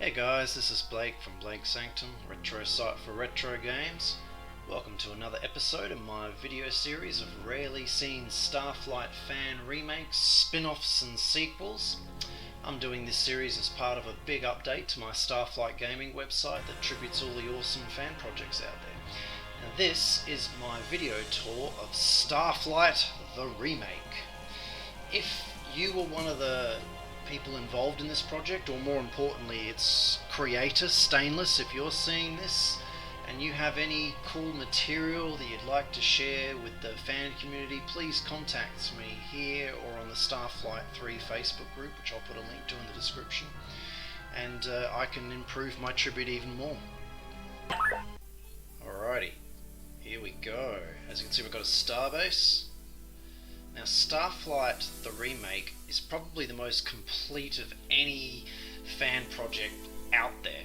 Hey guys, this is Blake from Blake Sanctum, retro site for retro games. Welcome to another episode in my video series of rarely seen Starflight fan remakes, spin-offs and sequels. I'm doing this series as part of a big update to my Starflight gaming website that tributes all the awesome fan projects out there. Now this is my video tour of Starflight The Remake. If you were one of the people involved in this project, or more importantly its creator, Stainless, if you're seeing this and you have any cool material that you'd like to share with the fan community, please contact me here or on the Starflight 3 Facebook group, which I'll put a link to in the description, and I can improve my tribute even more. Alrighty, here we go. As you can see, we've got a Starbase. Now, Starflight The Remake is probably the most complete of any fan project out there,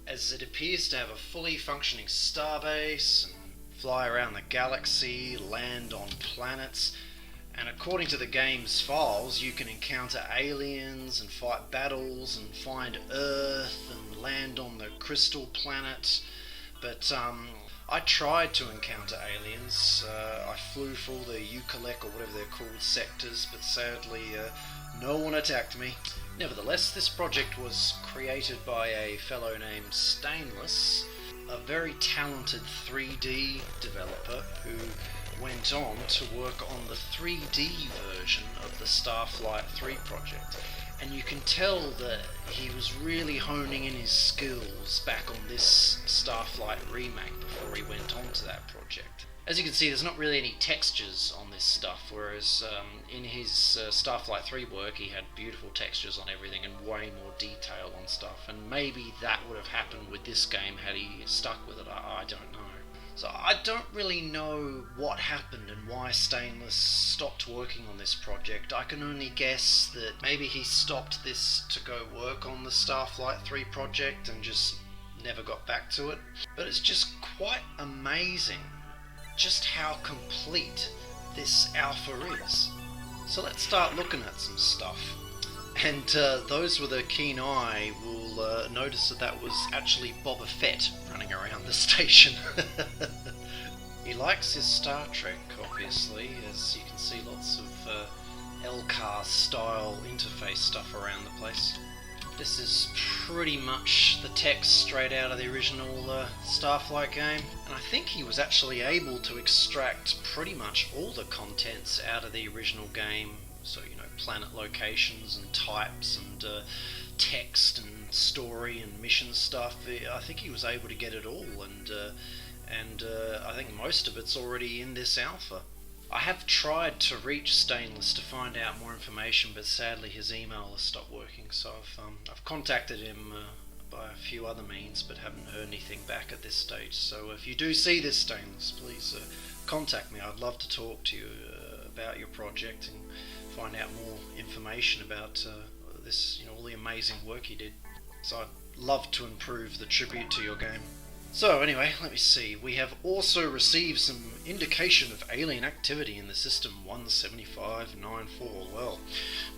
as it appears to have a fully functioning starbase and fly around the galaxy, land on planets, and according to the game's files, you can encounter aliens and fight battles and find Earth and land on the crystal planet. But I tried to encounter aliens. I flew for all the Eukalek or whatever they're called sectors, but sadly no one attacked me. Nevertheless, this project was created by a fellow named Stainless, a very talented 3D developer who went on to work on the 3D version of the Starflight 3 project. And you can tell that he was really honing in his skills back on this Starflight remake before he went on to that project. As you can see, there's not really any textures on this stuff, whereas in his Starflight 3 work he had beautiful textures on everything and way more detail on stuff, and maybe that would have happened with this game had he stuck with it, I don't know. So I don't really know what happened and why Stainless stopped working on this project. I can only guess that maybe he stopped this to go work on the Starflight 3 project and just never got back to it. But it's just quite amazing just how complete this alpha is. So let's start looking at some stuff. And those with a keen eye will notice that that was actually Boba Fett running around the station. He likes his Star Trek, obviously, as you can see lots of LCAR style interface stuff around the place. This is pretty much the text straight out of the original Starflight game, and I think he was actually able to extract pretty much all the contents out of the original game. So, you know, planet locations and types and text and story and mission stuff. I think he was able to get it all, and I think most of it's already in this alpha. I have tried to reach Stainless to find out more information, but sadly his email has stopped working, so I've contacted him by a few other means, but haven't heard anything back at this stage. So if you do see this, Stainless, please contact me. I'd love to talk to you about your project and find out more information about this, all the amazing work he did. So I'd love to improve the tribute to your game. So anyway, let me see. We have also received some indication of alien activity in the system 17594. Well,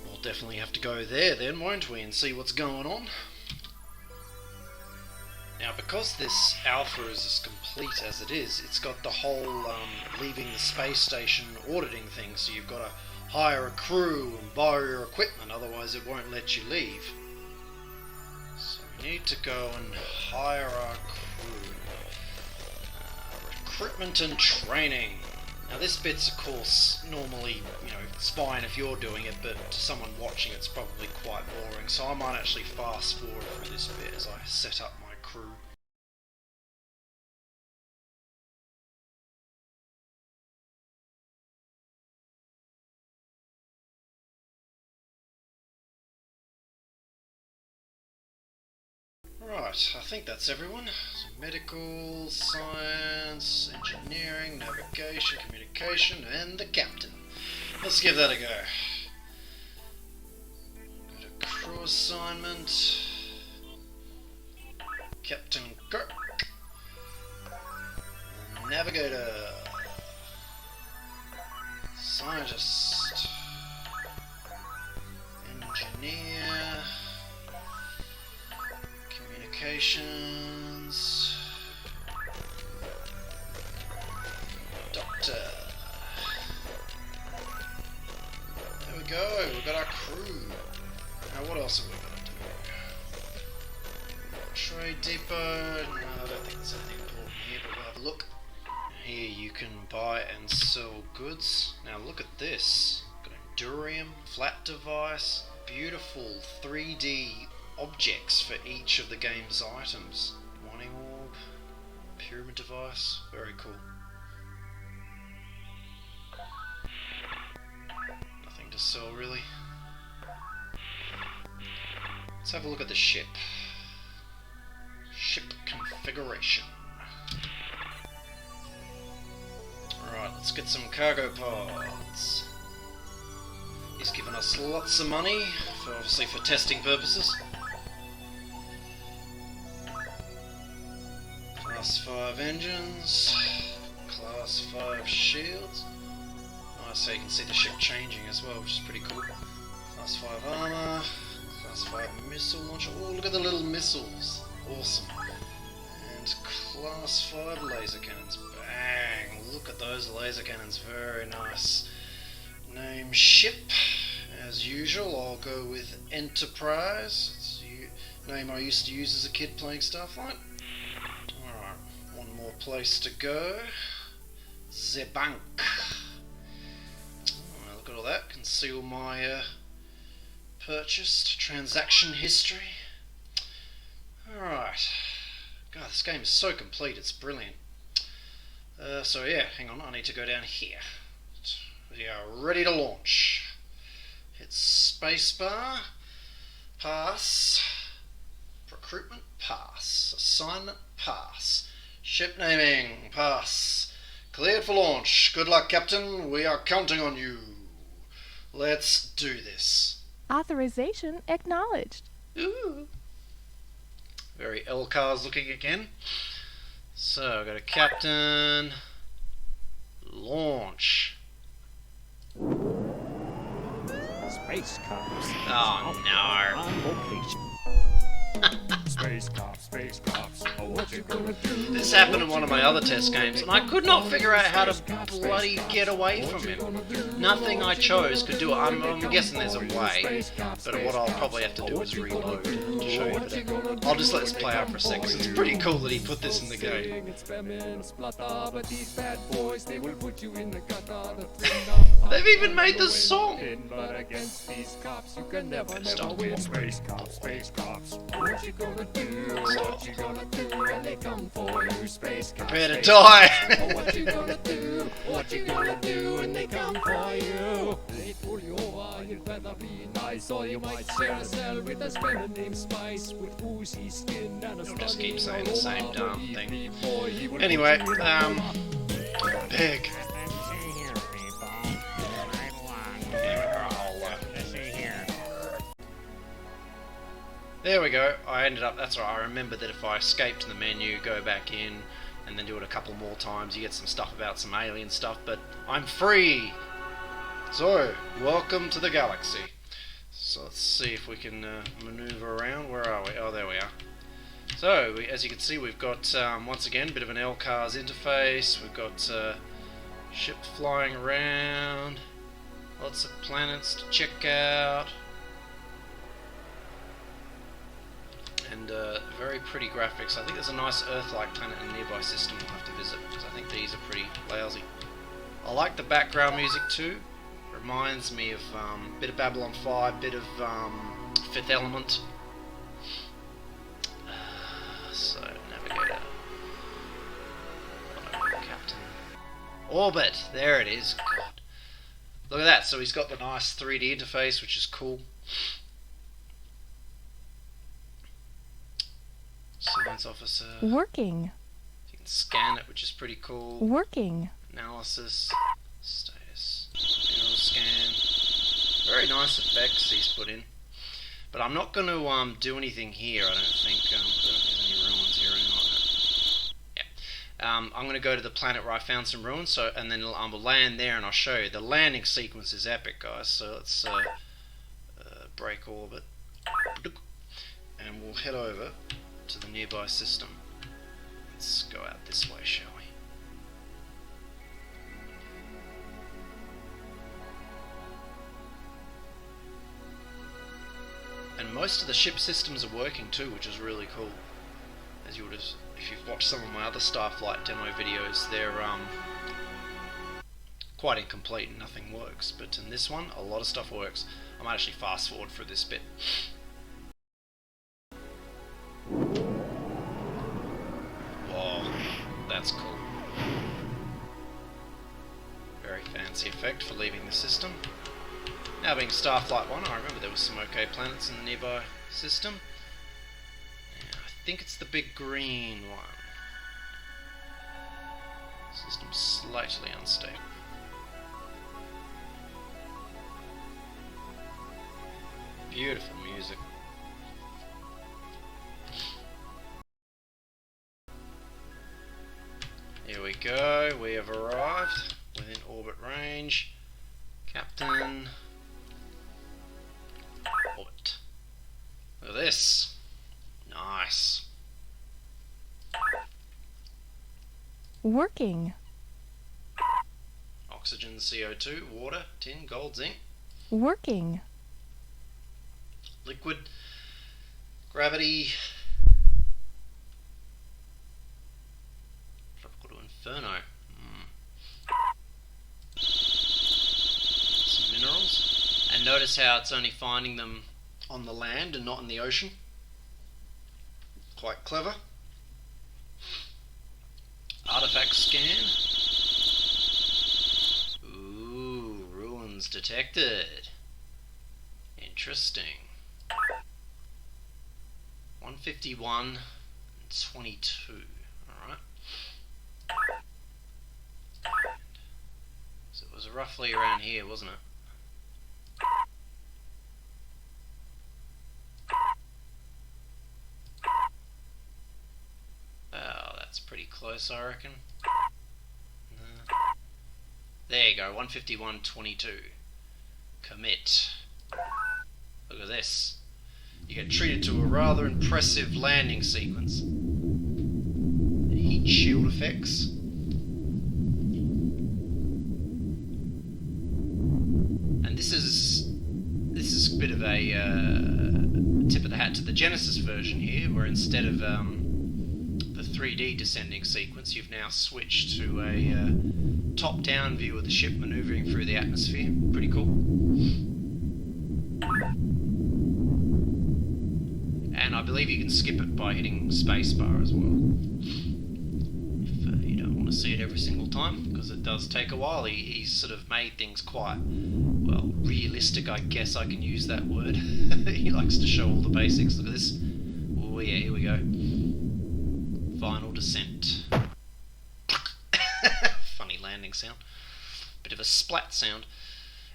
we'll definitely have to go there then, won't we, and see what's going on. Now, because this alpha is as complete as it is, it's got the whole leaving the space station auditing thing, so you've got to hire a crew and borrow your equipment, otherwise it won't let you leave. So we need to go and hire our crew. Recruitment and training. Now this bit's of course normally, it's fine if you're doing it, but to someone watching it's probably quite boring, so I might actually fast forward through this bit as I set up my crew. Right, I think that's everyone. So medical, science, engineering, navigation, communication, and the captain. Let's give that a go. Go to crew assignment. Captain Kirk. Navigator. Scientist. Engineer. Communications. Doctor. There we go. We've got our crew. Now what else have we got to do? Trade depot. No, I don't think there's anything important here, but we'll have a look. Here you can buy and sell goods. Now look at this. Got Endurium, flat device, beautiful 3D objects for each of the game's items. Mining orb, pyramid device, very cool. Nothing to sell really. Let's have a look at the ship. Ship configuration. Alright, let's get some cargo pods. He's given us lots of money, obviously for testing purposes. Class 5 engines, Class 5 shields. Nice, so you can see the ship changing as well, which is pretty cool. Class 5 armor, Class 5 missile launcher. Oh, look at the little missiles. Awesome. And Class 5 laser cannons. Bang! Look at those laser cannons. Very nice. Name ship. As usual, I'll go with Enterprise. It's the name I used to use as a kid playing Starflight. Alright, one more place to go. The bank. Oh, look at all that. Conceal my purchased transaction history. Alright. God, this game is so complete, it's brilliant. So yeah, hang on, I need to go down here. We are ready to launch. Hit spacebar. Pass. Recruitment, pass. Assignment, pass. Ship naming, pass. Cleared for launch. Good luck, Captain. We are counting on you. Let's do this. Authorization acknowledged. Ooh. Very LCARS looking again. So, I've got a Captain. Launch. Space cops. Oh no. On location. Space cops. Oh, what you gonna do? This happened in one of my other test games, and I could not figure out how to bloody get away from him. Nothing I chose could do it. I'm guessing there's a way, but what I'll probably have to do is reload to show you that. I'll just let this play out for a second, 'cause it's pretty cool that he put this in the game. They've even made the song! But against these cops, you can never Stop. win. Space cops. What you gonna do? What you gonna do when they come for you? Space cops. Prepare to die! What you gonna do? What you gonna do when they come for you? They pull you over, you'd better be nice, or you might share a cell with a spinner named Spice with oozy skin and a You'll just keep saying the same damn thing. thing. Anyway, big. There we go, I ended up, that's right, I remember that if I escape to the menu, go back in, and then do it a couple more times, you get some stuff about some alien stuff, but I'm free! So, welcome to the galaxy. So let's see if we can maneuver around. Where are we? Oh, there we are. So, as you can see, we've got, once again, a bit of an LCARS interface, we've got ship flying around, lots of planets to check out. And very pretty graphics. I think there's a nice Earth-like planet in a nearby system we'll have to visit, because I think these are pretty lousy. I like the background music too. Reminds me of a bit of Babylon 5, bit of Fifth Element. So, navigator. Captain. Orbit! There it is. God. Look at that. So he's got the nice 3D interface, which is cool. Science officer. Working. You can scan it, which is pretty cool. Working. Analysis. Status. Mineral scan. Very nice effects he's put in. But I'm not going to do anything here, I don't think. I don't think there's any ruins here or anything like that. Yeah. I'm going to go to the planet where I found some ruins, so, and then I'll land there and I'll show you. The landing sequence is epic, guys. So let's break orbit. And we'll head over to the nearby system. Let's go out this way, shall we? And most of the ship systems are working too, which is really cool. As you would have, if you've watched some of my other Starflight demo videos, they're quite incomplete and nothing works. But in this one, a lot of stuff works. I might actually fast forward through this bit. Whoa, that's cool. Very fancy effect for leaving the system. Now being Starflight 1, I remember there was some okay planets in the nearby system. Yeah, I think it's the big green one. System's slightly unstable. Beautiful music. Here we go, we have arrived within orbit range. Captain. Orbit. Look at this. Nice. Working. Oxygen, CO2, water, tin, gold, zinc. Working. Liquid. Gravity. Tropical to inferno. Some minerals. And notice how it's only finding them on the land and not in the ocean. Quite clever. Artifact scan. Ooh, ruins detected. Interesting. 151 and 22. Alright. So it was roughly around here, wasn't it? Oh, that's pretty close, I reckon. No. There you go, 151.22. Commit. Look at this. You get treated to a rather impressive landing sequence. Heat shield effects. And this is a bit of a tip of the hat to the Genesis version here, where instead of the 3D descending sequence, you've now switched to a top-down view of the ship manoeuvring through the atmosphere. Pretty cool. And I believe you can skip it by hitting spacebar as well. If you don't want to see it every single time, because it does take a while. He's sort of made things quite, well, realistic, I guess I can use that word. He likes to show all the basics. Look at this. Oh yeah, here we go. Final descent. Funny landing sound. Bit of a splat sound.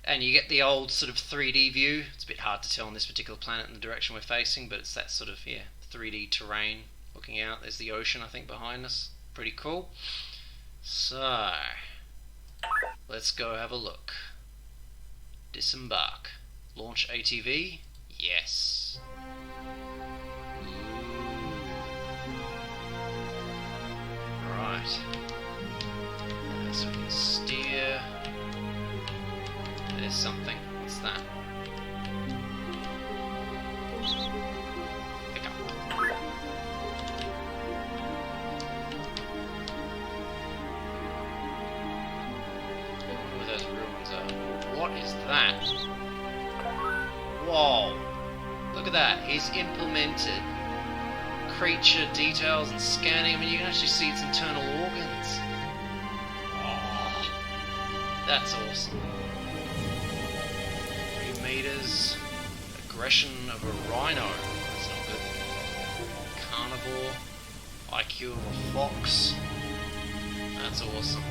And you get the old sort of 3D view. It's a bit hard to tell on this particular planet in the direction we're facing, but it's that sort of, yeah, 3D terrain looking out. There's the ocean, I think, behind us. Pretty cool. So, let's go have a look. Disembark. Launch ATV? Yes. Right. So we can steer. There's something. What's that? Pick up. Where those ruins are. What is that? Whoa! Look at that. He's implemented creature details and scanning. I mean, you can actually see its internal organs. Oh, that's awesome. 3 meters. Aggression of a rhino. That's not good. Carnivore. IQ of a fox. That's awesome.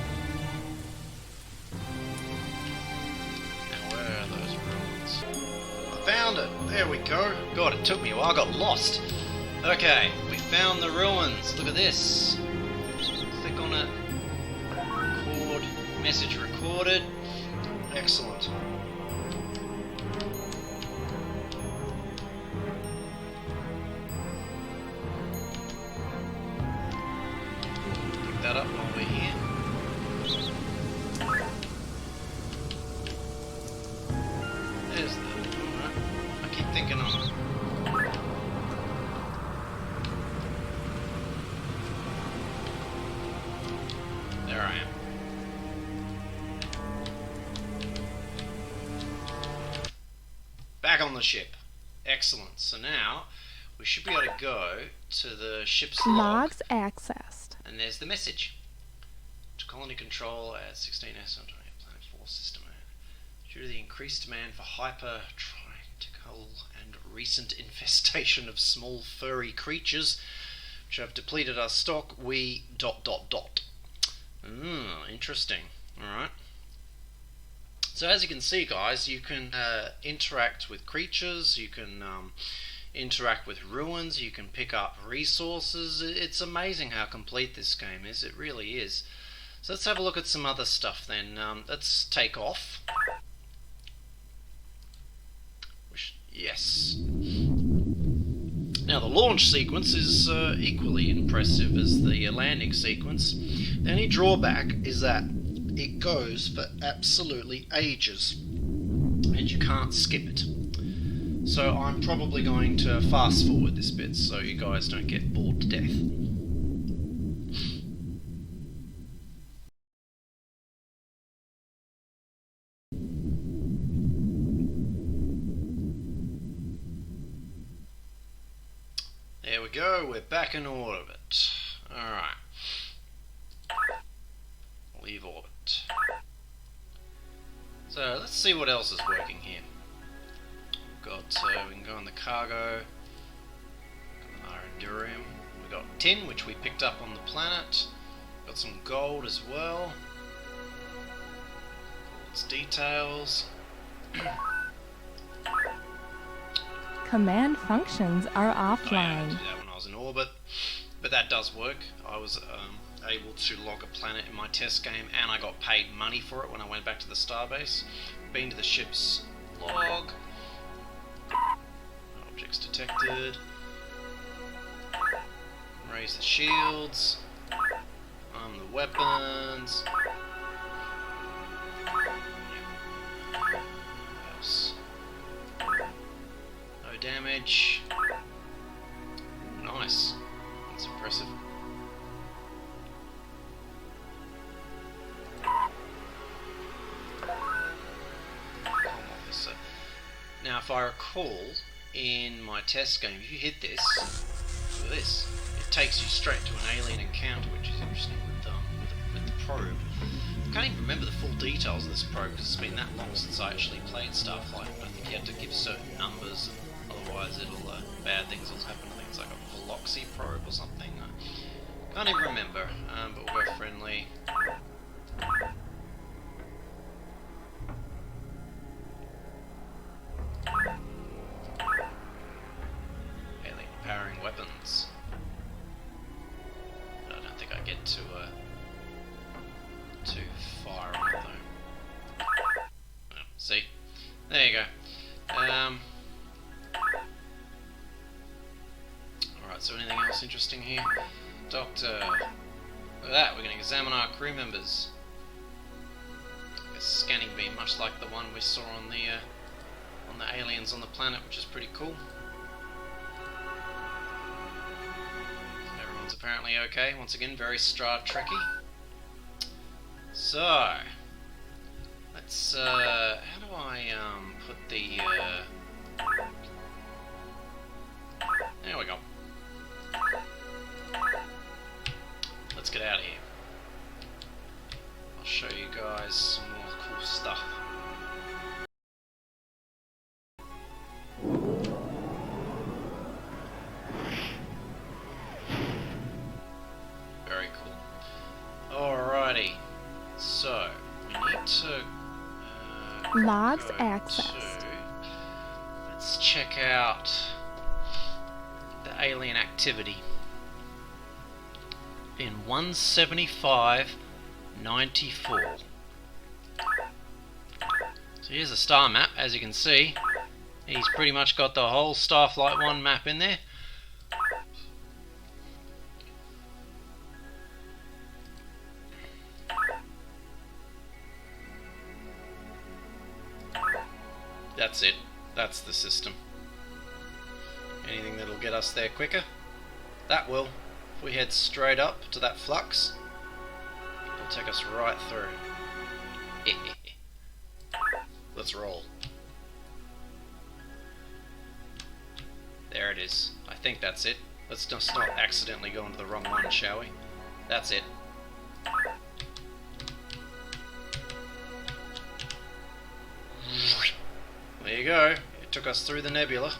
Now where are those ruins? I found it! There we go. God, it took me a while. I got lost. Okay, we found the ruins. Look at this. Click on it. Record. Message recorded. Excellent. on the ship. Excellent. So now we should be able to go to the ship's log. Logs accessed. And there's the message. To colony control at 16S on Planet 4 system. Due to the increased demand for hyper-triticale and recent infestation of small furry creatures which have depleted our stock, we ... Interesting. Alright. So as you can see, guys, you can interact with creatures, you can interact with ruins, you can pick up resources. It's amazing how complete this game is. It really is. So let's have a look at some other stuff then. Let's take off. Yes. Now the launch sequence is equally impressive as the landing sequence. The only drawback is that it goes for absolutely ages and you can't skip it. So I'm probably going to fast forward this bit so you guys don't get bored to death. There we go, we're back in orbit. Alright. Leave orbit. So let's see what else is working here. We've got, we can go on the cargo. Got Iridium. We've got tin, which we picked up on the planet. Got some gold as well. It's details. Command functions are I had offline. to do that when I was in orbit, but that does work. I was able to log a planet in my test game, and I got paid money for it when I went back to the Starbase. Been to the ship's log. Objects detected. Raise the shields. Arm the weapons. What else? No damage. Ooh, nice. That's impressive. Officer. Now, if I recall, in my test game, if you hit this, look at this. It takes you straight to an alien encounter, which is interesting with the probe. I can't even remember the full details of this probe because it's been that long since I actually played Starflight. But I think you have to give certain numbers, otherwise bad things will happen. I think it's like a Veloxy probe or something. I can't even remember, but we'll go friendly. Alien powering weapons. I don't think I get to fire on it though. Oh, see? There you go. Alright, so anything else interesting here? Doctor. Look at that, we're going to examine our crew members. A scanning beam, much like the one we saw on the aliens on the planet, which is pretty cool. Everyone's apparently okay. Once again, very Star Trekky. So, let's, how do I, put the, there we go. Let's get out of here. I'll show you guys some more cool stuff. Very cool. Alrighty. So, we need to Logs go accessed. to- let's check out the alien activity in 175.94. So here's a star map, as you can see. He's pretty much got the whole Starflight 1 map in there. That's it. That's the system. Anything that'll get us there quicker? That will. If we head straight up to that flux, it'll take us right through. Let's roll. There it is. I think that's it. Let's just not accidentally go into the wrong one, shall we? That's it. There you go. It took us through the nebula.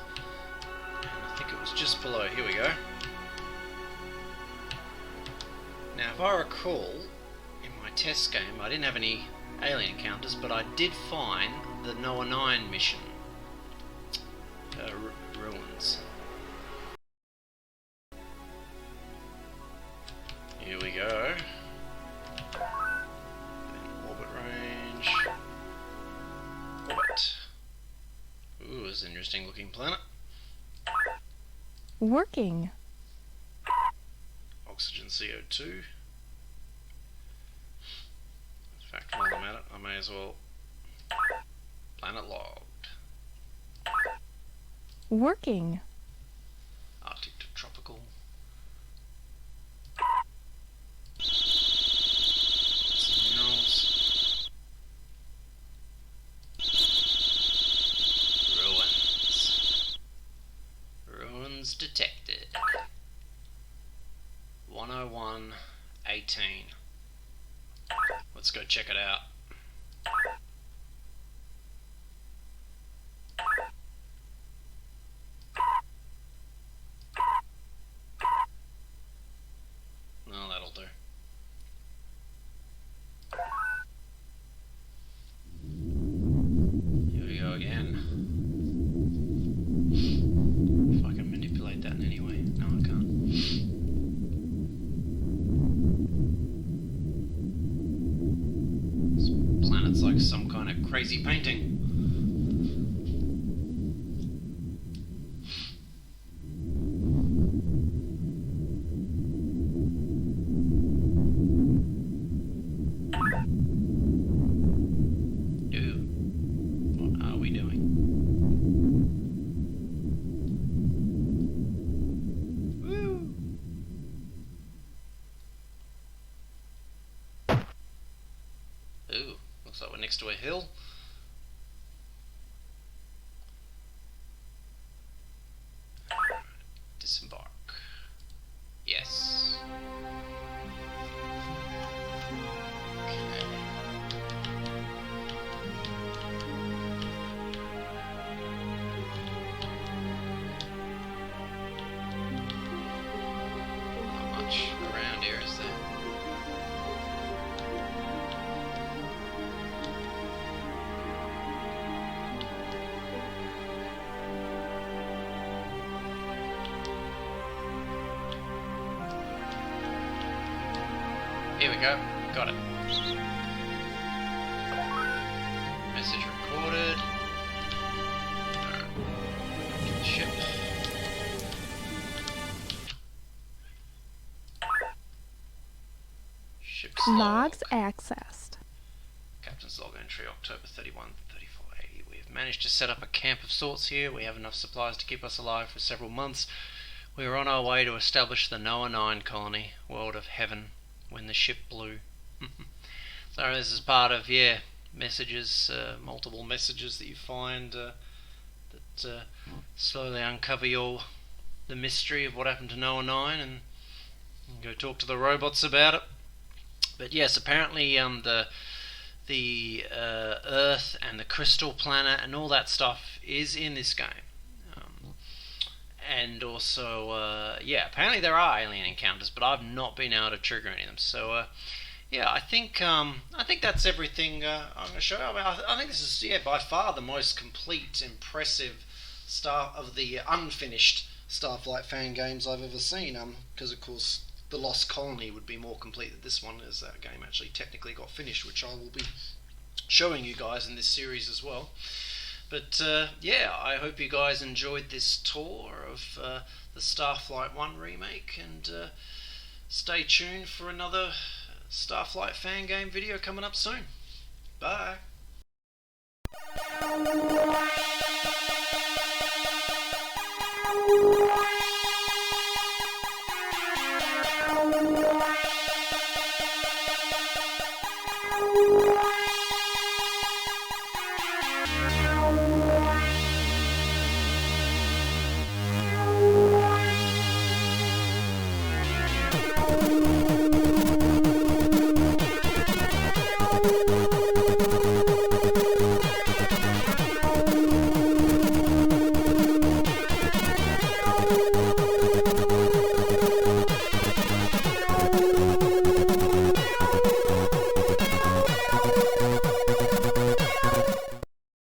And I think it was just below. Here we go. Now, if I recall, in my test game, I didn't have any alien encounters, but I did find the Noah 9 mission. Ruins. Here we go. Then orbit range. Orbit. Ooh, it's an interesting looking planet. Working. Oxygen CO2. In fact, while I'm at it, I may as well. Planet logged. Working. Arctic to tropical. Some minerals. Ruins. Ruins detected. 101.18. Let's go check it out. Well, that'll do. Here we go again. If I can manipulate that in any way. No, I can't. This planet's like some kind of crazy painting. Ooh, looks like we're next to a hill. Disembark. Yes. Okay. Not much around here, is there? Here we go. Got it. Message recorded. Alright. Get the ship. Ship's Logs log. accessed. Captain's log entry, October 31, 3480. We have managed to set up a camp of sorts here. We have enough supplies to keep us alive for several months. We are on our way to establish the Noah 9 colony, world of heaven, when the ship blew. So this is part of, messages, multiple messages that you find that slowly uncover the mystery of what happened to Noah 9 and go talk to the robots about it. But yes, apparently the Earth and the Crystal Planet and all that stuff is in this game. And also, apparently there are alien encounters, but I've not been able to trigger any of them. So, I think that's everything I'm going to show you. I think this is by far the most complete, impressive of the unfinished Starflight fan games I've ever seen. Because of course the Lost Colony would be more complete than this one, as that game actually technically got finished, which I will be showing you guys in this series as well. But I hope you guys enjoyed this tour of the Starflight 1 remake, and stay tuned for another Starflight fan game video coming up soon. Bye!